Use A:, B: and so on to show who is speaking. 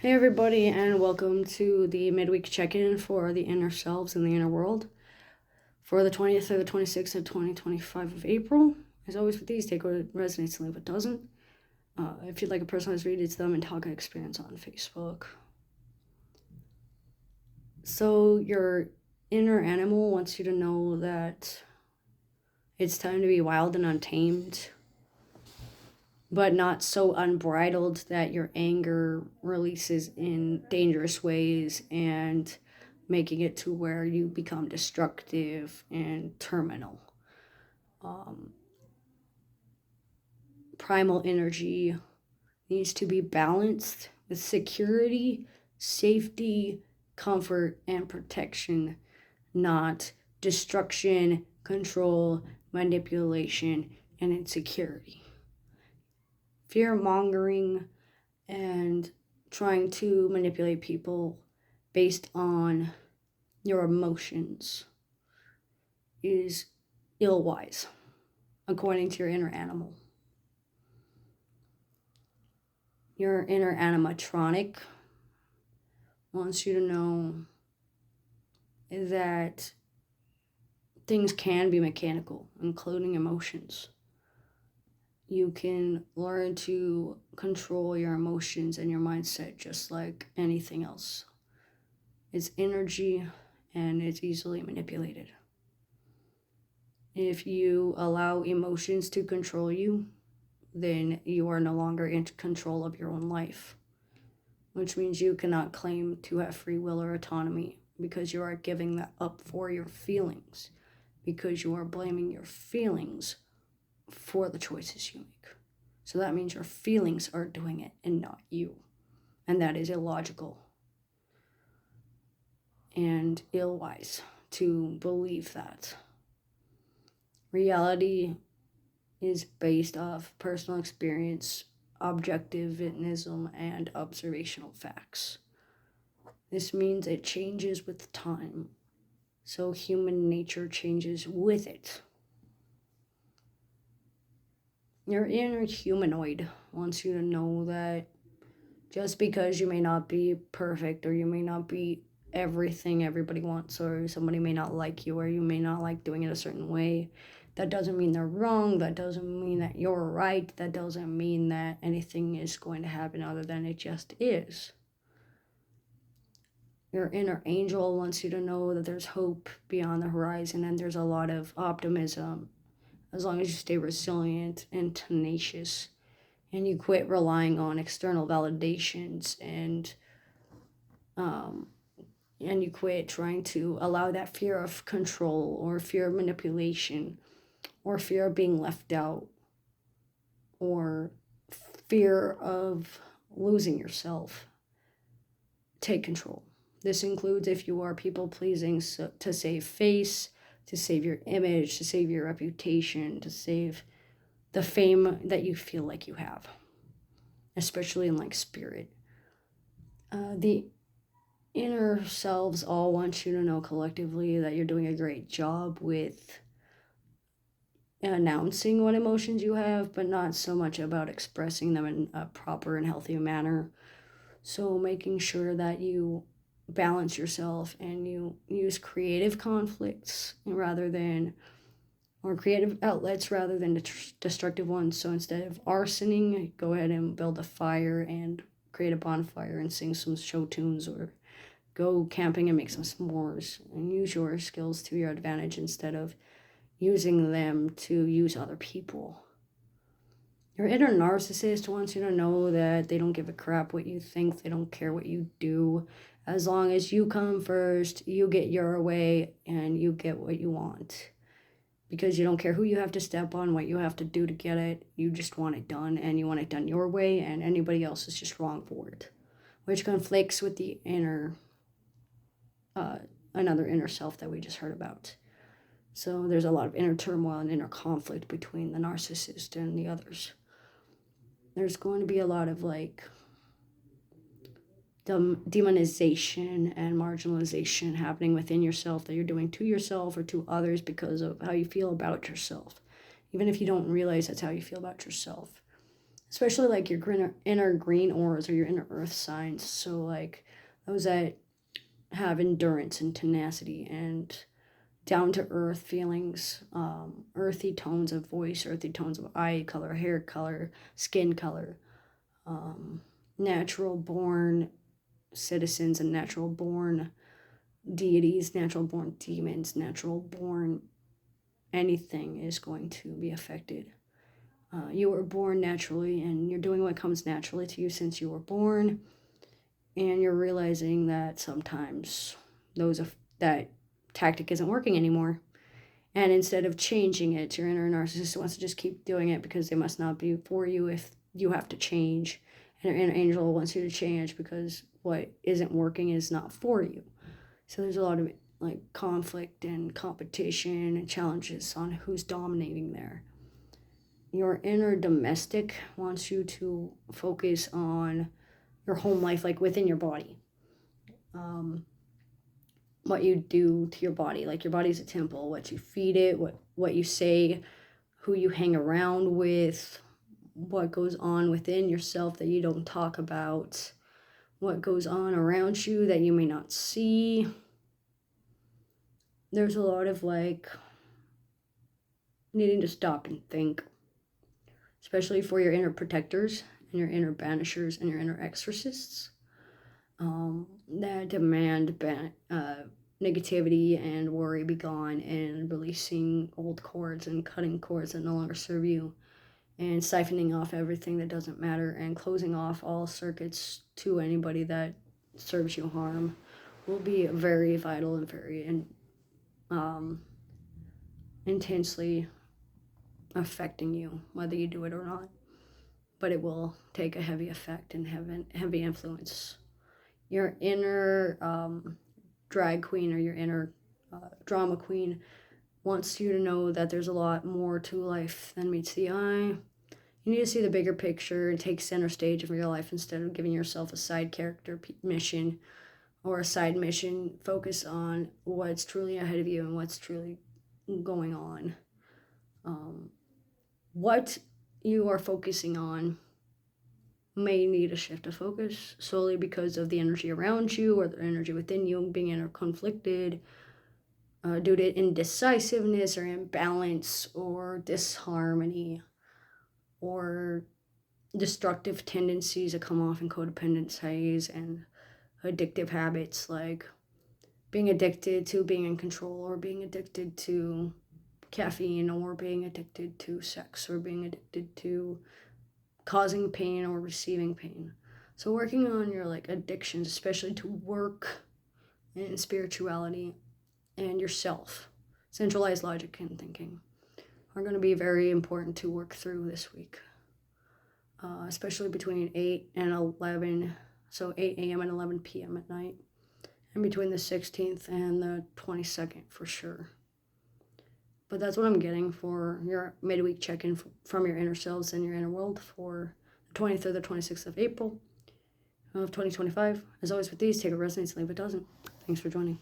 A: Hey everybody, and welcome to the midweek check-in for the inner selves and the inner world for the 20th or the 26th of 2025 of April. As always with these, take what resonates and leave what doesn't. If you'd like a personalized read, it's them and Talk Experience on Facebook. So your inner animal wants you to know that it's time to be wild and untamed, but not so unbridled that your anger releases in dangerous ways and making it to where you become destructive and terminal. Primal energy needs to be balanced with security, safety, comfort, and protection, not destruction, control, manipulation, and insecurity. Fear mongering and trying to manipulate people based on your emotions is ill-wise, according to your inner animal. Your inner animatronic wants you to know that things can be mechanical, including emotions. You can learn to control your emotions and your mindset just like anything else. It's energy and it's easily manipulated. If you allow emotions to control you, then you are no longer in control of your own life, which means you cannot claim to have free will or autonomy because you are giving that up for your feelings, because you are blaming your feelings for the choices you make. So that means your feelings are doing it and not you. And that is illogical and ill-wise to believe that. Reality is based off personal experience, objectivism, and observational facts. This means it changes with time, so human nature changes with it. Your inner humanoid wants you to know that just because you may not be perfect, or you may not be everything everybody wants, or somebody may not like you, or you may not like doing it a certain way, that doesn't mean they're wrong. That doesn't mean that you're right. That doesn't mean that anything is going to happen other than it just is. Your inner angel wants you to know that there's hope beyond the horizon and there's a lot of optimism as long as you stay resilient and tenacious and you quit relying on external validations and you quit trying to allow that fear of control or fear of manipulation or fear of being left out or fear of losing yourself take control. This includes if you are people pleasing, so to save face, to save your image, to save your reputation, to save the fame that you feel like you have, especially in like spirit. The inner selves all want you to know collectively that you're doing a great job with announcing what emotions you have, but not so much about expressing them in a proper and healthy manner. So making sure that you balance yourself and you use creative conflicts or creative outlets rather than destructive ones. So instead of arsoning, go ahead and build a fire and create a bonfire and sing some show tunes, or go camping and make some s'mores, and use your skills to your advantage instead of using them to use other people. Your inner narcissist wants you to know that they don't give a crap what you think. They don't care what you do. As long as you come first, you get your way and you get what you want. Because you don't care who you have to step on, what you have to do to get it. You just want it done, and you want it done your way, and anybody else is just wrong for it. Which conflicts with the another inner self that we just heard about. So there's a lot of inner turmoil and inner conflict between the narcissist and the others. There's going to be a lot of like demonization and marginalization happening within yourself that you're doing to yourself or to others because of how you feel about yourself, even if you don't realize that's how you feel about yourself. especially like your inner green auras or your inner earth signs. So like those that have endurance and tenacity and down to earth feelings, earthy tones of voice, earthy tones of eye color, hair color, skin color, natural born citizens and natural born deities, natural born demons, natural born anything is going to be affected. You were born naturally and you're doing what comes naturally to you since you were born, and you're realizing that sometimes that tactic isn't working anymore. And instead of changing it, your inner narcissist wants to just keep doing it because they must not be for you if you have to change. And your inner angel wants you to change because what isn't working is not for you. So there's a lot of like conflict and competition and challenges on who's dominating there. Your inner domestic wants you to focus on your home life, like within your body. What you do to your body, like your body's a temple, what you feed it, what you say, who you hang around with, what goes on within yourself that you don't talk about, what goes on around you that you may not see. There's a lot of like needing to stop and think, especially for your inner protectors and your inner banishers and your inner exorcists, that demand negativity and worry be gone, and releasing old cords and cutting cords that no longer serve you, and siphoning off everything that doesn't matter, and closing off all circuits to anybody that serves you harm will be very vital and very intensely affecting you, whether you do it or not. But it will take a heavy effect and heavy influence. Your inner drag queen or your inner drama queen wants you to know that there's a lot more to life than meets the eye. You need to see the bigger picture and take center stage of your life instead of giving yourself a side character mission or a side mission. Focus on what's truly ahead of you and what's truly going on. What you are focusing on may need a shift of focus solely because of the energy around you or the energy within you being interconflicted due to indecisiveness or imbalance or disharmony or destructive tendencies that come off in codependencies and addictive habits like being addicted to being in control or being addicted to caffeine or being addicted to sex or being addicted to causing pain or receiving pain. So working on your like addictions, especially to work and spirituality and yourself, centralized logic and thinking, are going to be very important to work through this week, especially between 8 and 11, so 8 a.m. and 11 p.m. at night, and between the 16th and the 22nd for sure. But that's what I'm getting for your midweek check-in from your inner selves and your inner world for the 23rd, the 26th of April of 2025. As always with these, take what resonates, leave what doesn't. Thanks for joining.